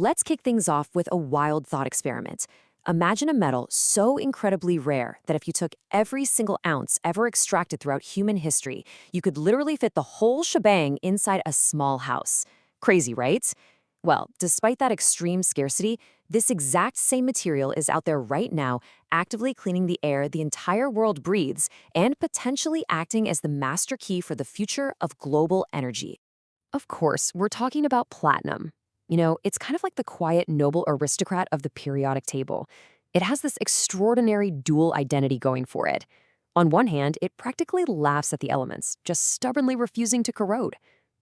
Let's kick things off with a wild thought experiment. Imagine a metal so incredibly rare that if you took every single ounce ever extracted throughout human history, you could literally fit the whole shebang inside a small house. Crazy, right? Well, despite that extreme scarcity, this exact same material is out there right now, actively cleaning the air the entire world breathes and potentially acting as the master key for the future of global energy. Of course, we're talking about platinum. It's kind of like the quiet, noble aristocrat of the periodic table. It has this extraordinary dual identity going for it. On one hand, it practically laughs at the elements, just stubbornly refusing to corrode.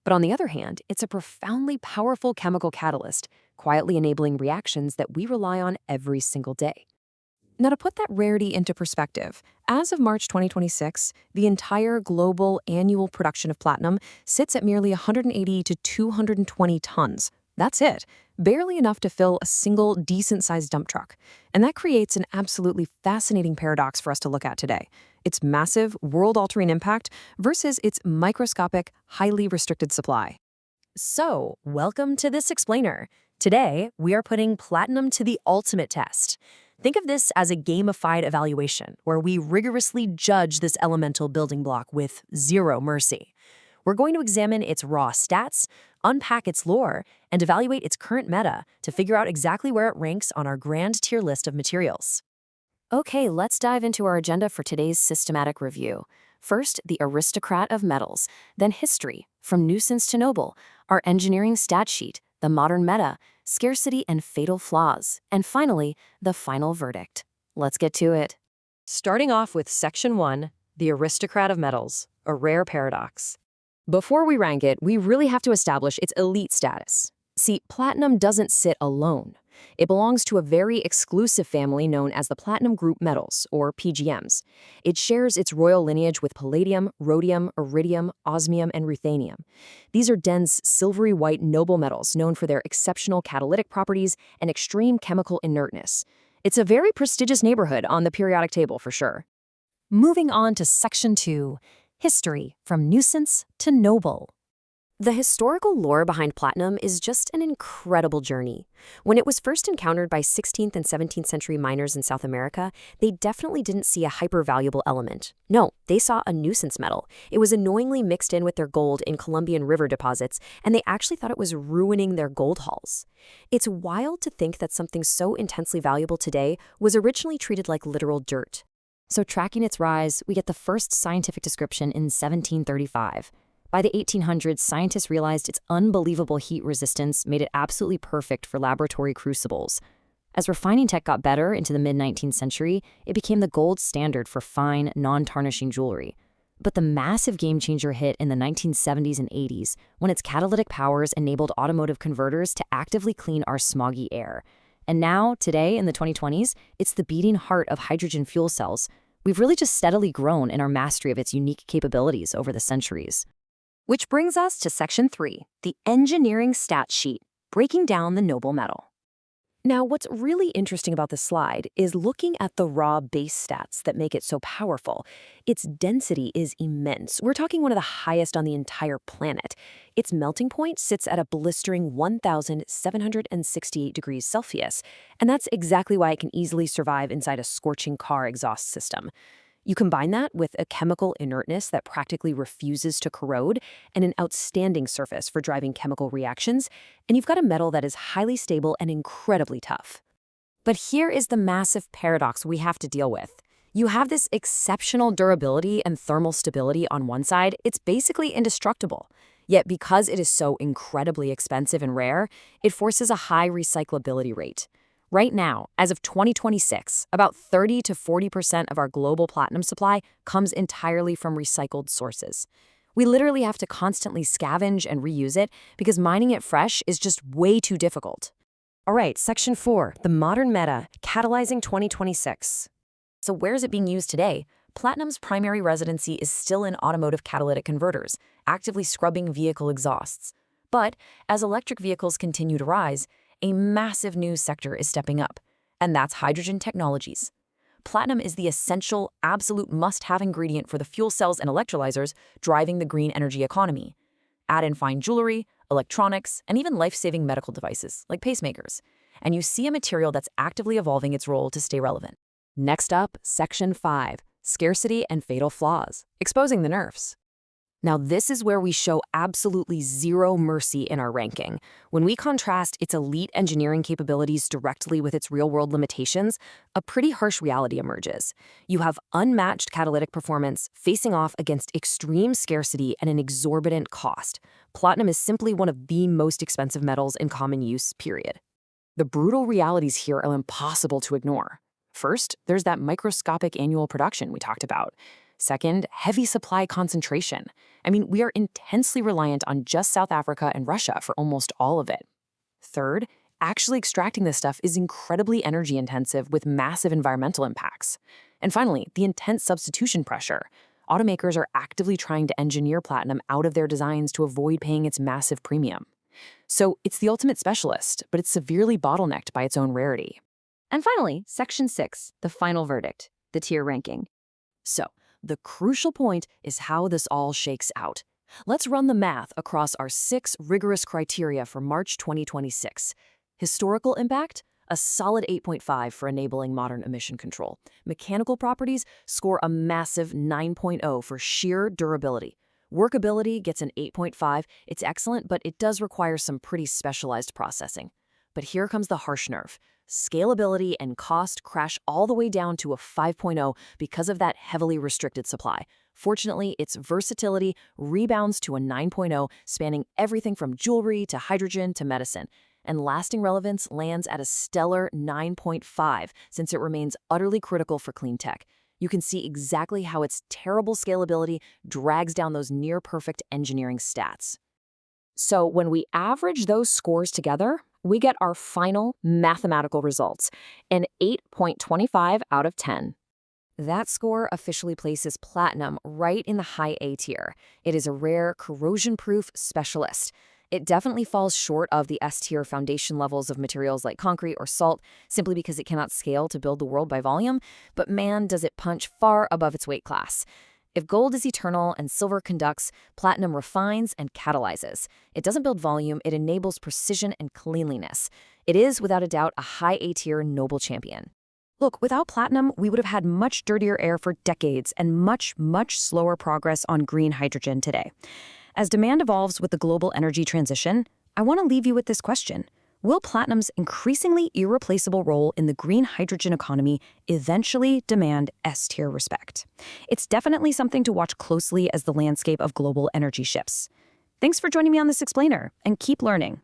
But on the other hand, it's a profoundly powerful chemical catalyst, quietly enabling reactions that we rely on every single day. Now, to put that rarity into perspective, as of March 2026, the entire global annual production of platinum sits at merely 180 to 220 tons. That's it, barely enough to fill a single decent-sized dump truck. And that creates an absolutely fascinating paradox for us to look at today. Its massive, world-altering impact versus its microscopic, highly restricted supply. So, welcome to this explainer. Today, we are putting platinum to the ultimate test. Think of this as a gamified evaluation, where we rigorously judge this elemental building block with zero mercy. We're going to examine its raw stats, unpack its lore, and evaluate its current meta to figure out exactly where it ranks on our grand tier list of materials. Okay, let's dive into our agenda for today's systematic review. First, the aristocrat of metals, then history, from nuisance to noble, our engineering stat sheet, the modern meta, scarcity and fatal flaws, and finally, the final verdict. Let's get to it. Starting off with Section 1, the aristocrat of metals, a rare paradox. Before we rank it, we really have to establish its elite status. See, platinum doesn't sit alone. It belongs to a very exclusive family known as the platinum group metals, or PGMs. It shares its royal lineage with palladium, rhodium, iridium, osmium, and ruthenium. These are dense, silvery white noble metals known for their exceptional catalytic properties and extreme chemical inertness. It's a very prestigious neighborhood on the periodic table for sure. Moving on to Section 2, history, from nuisance to noble. The historical lore behind platinum is just an incredible journey. When it was first encountered by 16th and 17th century miners in South America, they definitely didn't see a hyper-valuable element. No, they saw a nuisance metal. It was annoyingly mixed in with their gold in Colombian river deposits, and they actually thought it was ruining their gold hauls. It's wild to think that something so intensely valuable today was originally treated like literal dirt. So tracking its rise, we get the first scientific description in 1735. By the 1800s, scientists realized its unbelievable heat resistance made it absolutely perfect for laboratory crucibles. As refining tech got better into the mid-19th century, it became the gold standard for fine, non-tarnishing jewelry. But the massive game-changer hit in the 1970s and 80s, when its catalytic powers enabled automotive converters to actively clean our smoggy air. And now, today, in the 2020s, it's the beating heart of hydrogen fuel cells. We've really just steadily grown in our mastery of its unique capabilities over the centuries. Which brings us to Section 3, the engineering stat sheet, breaking down the noble metal. Now, what's really interesting about this slide is looking at the raw base stats that make it so powerful. Its density is immense. We're talking one of the highest on the entire planet. Its melting point sits at a blistering 1,768 degrees Celsius, and that's exactly why it can easily survive inside a scorching car exhaust system. You combine that with a chemical inertness that practically refuses to corrode and an outstanding surface for driving chemical reactions, and you've got a metal that is highly stable and incredibly tough. But here is the massive paradox we have to deal with. You have this exceptional durability and thermal stability on one side, it's basically indestructible. Yet because it is so incredibly expensive and rare, it forces a high recyclability rate. Right now, as of 2026, about 30 to 40% of our global platinum supply comes entirely from recycled sources. We literally have to constantly scavenge and reuse it because mining it fresh is just way too difficult. All right, Section 4, the modern meta, catalyzing 2026. So where is it being used today? Platinum's primary residency is still in automotive catalytic converters, actively scrubbing vehicle exhausts. But as electric vehicles continue to rise, a massive new sector is stepping up, and that's hydrogen technologies. Platinum is the essential, absolute must-have ingredient for the fuel cells and electrolyzers driving the green energy economy. Add in fine jewelry, electronics, and even life-saving medical devices like pacemakers. And you see a material that's actively evolving its role to stay relevant. Next up, Section 5, Scarcity and Fatal Flaws, exposing the nerfs. Now, this is where we show absolutely zero mercy in our ranking. When we contrast its elite engineering capabilities directly with its real-world limitations, a pretty harsh reality emerges. You have unmatched catalytic performance facing off against extreme scarcity and an exorbitant cost. Platinum is simply one of the most expensive metals in common use, period. The brutal realities here are impossible to ignore. First, there's that microscopic annual production we talked about. Second, heavy supply concentration. I mean, we are intensely reliant on just South Africa and Russia for almost all of it. Third, actually extracting this stuff is incredibly energy intensive with massive environmental impacts. And finally, the intense substitution pressure. Automakers are actively trying to engineer platinum out of their designs to avoid paying its massive premium. So it's the ultimate specialist, but it's severely bottlenecked by its own rarity. And finally, Section 6, the final verdict, the tier ranking. So, the crucial point is how this all shakes out. Let's run the math across our 6 rigorous criteria for March 2026. Historical impact? A solid 8.5 for enabling modern emission control. Mechanical properties score a massive 9.0 for sheer durability. Workability gets an 8.5. It's excellent, but it does require some pretty specialized processing. But here comes the harsh nerve. Scalability and cost crash all the way down to a 5.0 because of that heavily restricted supply. Fortunately, its versatility rebounds to a 9.0, spanning everything from jewelry to hydrogen to medicine. And lasting relevance lands at a stellar 9.5 since it remains utterly critical for clean tech. You can see exactly how its terrible scalability drags down those near-perfect engineering stats. So when we average those scores together, we get our final mathematical results, an 8.25 out of 10. That score officially places platinum right in the high A tier. It is a rare, corrosion-proof specialist. It definitely falls short of the S-tier foundation levels of materials like concrete or salt, simply because it cannot scale to build the world by volume, but man, does it punch far above its weight class. If gold is eternal and silver conducts, platinum refines and catalyzes. It doesn't build volume, it enables precision and cleanliness. It is, without a doubt, a high A-tier noble champion. Look, without platinum, we would have had much dirtier air for decades and much, much slower progress on green hydrogen today. As demand evolves with the global energy transition, I want to leave you with this question. Will platinum's increasingly irreplaceable role in the green hydrogen economy eventually demand S-tier respect? It's definitely something to watch closely as the landscape of global energy shifts. Thanks for joining me on this explainer, and keep learning.